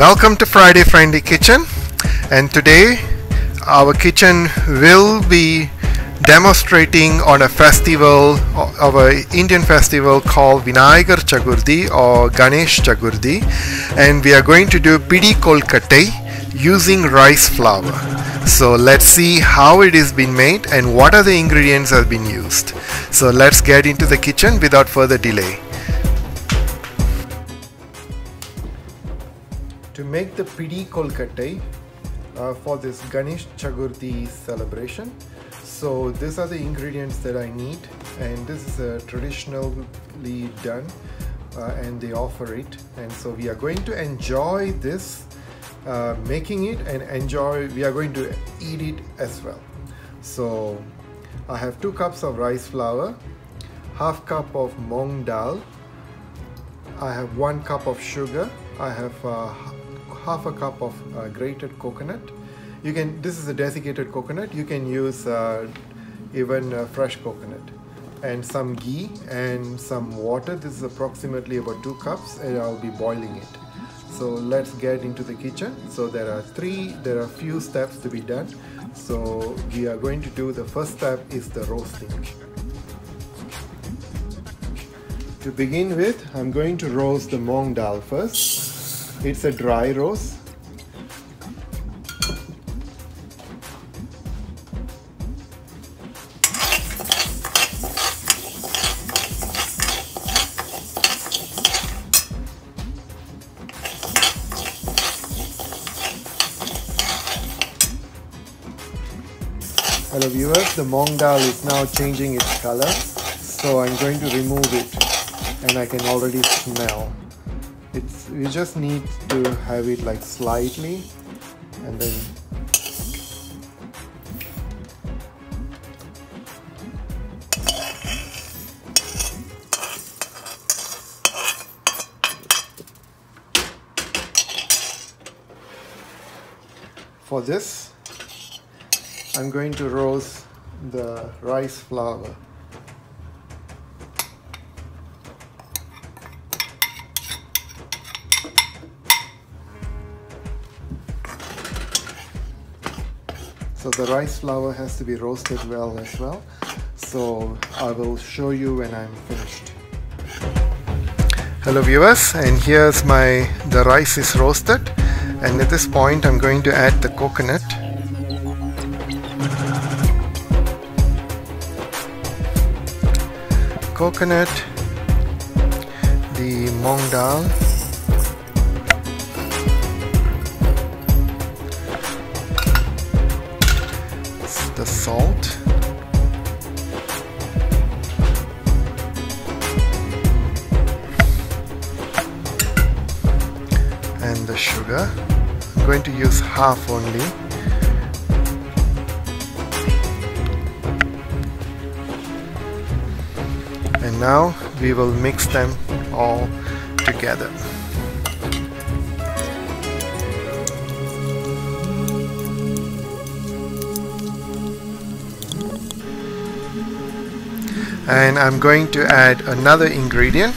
Welcome to Friday Friendly Kitchen, and today our kitchen will be demonstrating on a festival, our Indian festival called Vinagar Chaturthi or Ganesh Chatruthi, and we are going to do Pidhi Kolkothai using rice flour. So let's see how it is being made and what are the ingredients that have been used. So let's get into the kitchen without further delay. To make the Pidhi Kolkothai for this Ganesh Chatruthi celebration, so these are the ingredients that I need, and this is traditionally done and they offer it, and so we are going to enjoy this making it and we are going to eat it as well. So I have 2 cups of rice flour, half cup of Mong Dal, I have 1 cup of sugar, I have half a cup of grated coconut. This is a desiccated coconut, you can use even fresh coconut, and some ghee and some water. This is approximately about 2 cups and I'll be boiling it. So let's get into the kitchen. So there are a few steps to be done. So we are going to do, the first step is the roasting. To begin with, I'm going to roast the Mong Dal first. It's a dry roast. Hello viewers, the Mong Dal is now changing its color, so I'm going to remove it, and I can already smell. We just need to have it like slightly, and then for this I'm going to roast the rice flour. So the rice flour has to be roasted well as well. So I will show you when I'm finished. Hello viewers, and here's the rice is roasted, and at this point I'm going to add the coconut. The Mong Dal, the salt, and the sugar. I'm going to use half only. And now we will mix them all together. And I'm going to add another ingredient.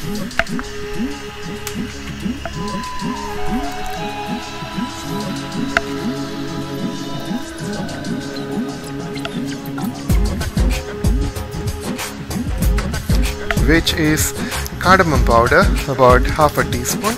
Which is cardamom powder, about half a teaspoon.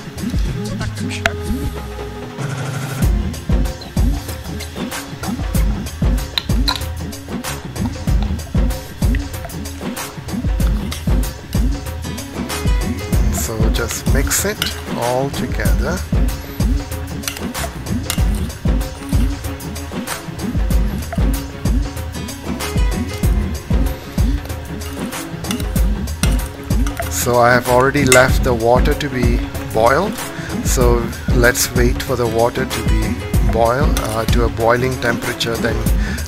So just mix it all together. So I have already left the water to be boiled, so let's wait for the water to be boiled to a boiling temperature. Then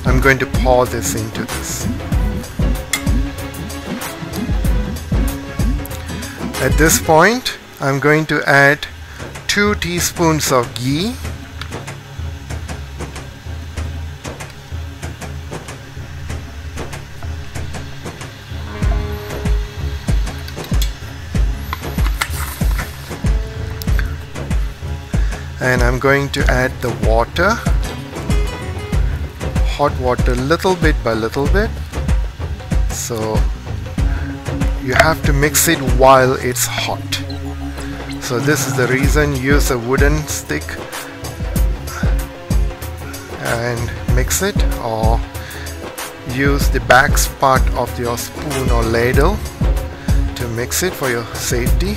I'm going to pour this into this. At this point I'm going to add 2 teaspoons of ghee, and I'm going to add the water, hot water, little bit by little bit. So you have to mix it while it's hot. So this is the reason, use a wooden stick and mix it, or use the back part of your spoon or ladle to mix it for your safety.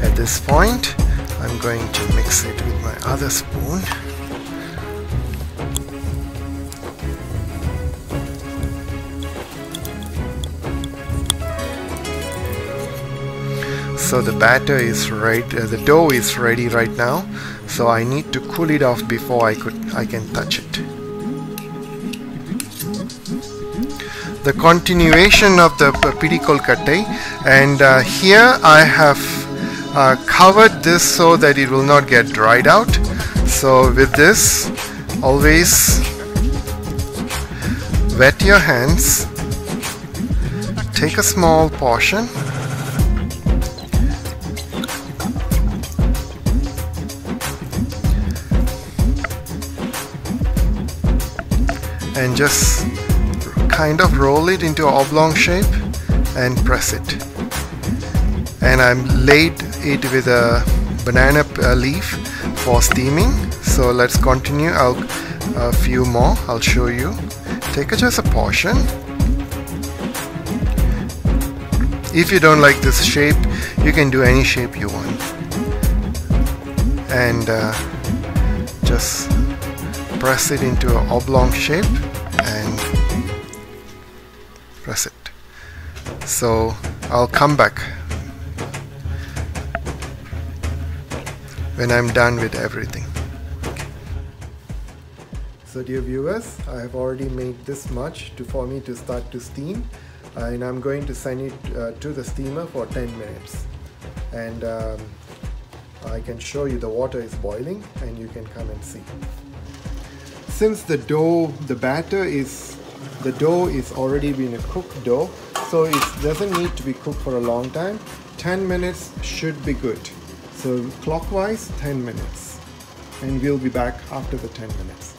At this point, I'm going to mix it with my other spoon. So the batter is right, the dough is ready right now. So I need to cool it off before I can touch it. The continuation of the Pidhi Kolkothai, and here I have covered this so that it will not get dried out. So with this, always wet your hands, take a small portion, and just kind of roll it into an oblong shape and press it. And I'm laid it with a banana leaf for steaming. So let's continue. A few more I'll show you. Take just a portion. If you don't like this shape, you can do any shape you want, and just press it into an oblong shape and press it. So I'll come back when I'm done with everything. So dear viewers, I have already made this much for me to start to steam, and I'm going to send it to the steamer for 10 minutes, and I can show you the water is boiling and you can come and see. Since the dough is already been a cooked dough, so it doesn't need to be cooked for a long time. 10 minutes should be good. So clockwise 10 minutes, and we'll be back after the 10 minutes.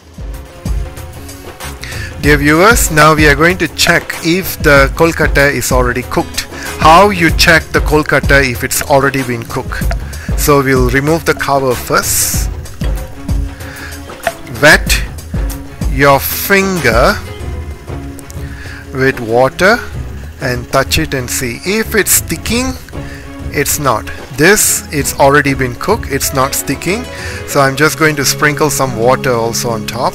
Dear viewers, now we are going to check if the Kolkothai is already cooked. How you check the Kolkothai if it's already been cooked? So we'll remove the cover first. Wet your finger with water and touch it and see. If it's sticking, it's not. This, it's already been cooked, it's not sticking. So I'm just going to sprinkle some water also on top,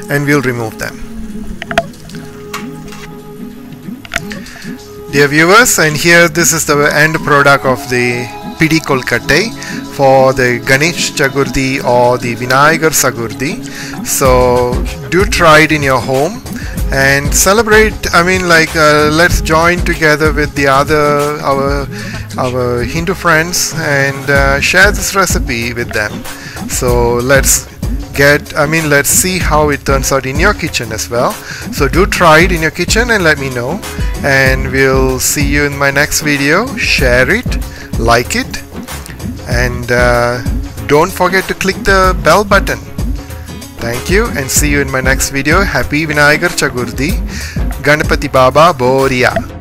and we'll remove them. Dear viewers, and here this is the end product of the Pidhi Kolkothai for the Ganesh Chatruthi or the Vinagar Chaturthi. So do try it in your home and celebrate. I mean, like let's join together with the other our Hindu friends and share this recipe with them. So let's see how it turns out in your kitchen as well. So do try it in your kitchen and let me know, and we'll see you in my next video. Share it, like it, and don't forget to click the bell button. Thank you, and see you in my next video. Happy Vinagar Chaturthi. Ganpathi Babba Morya.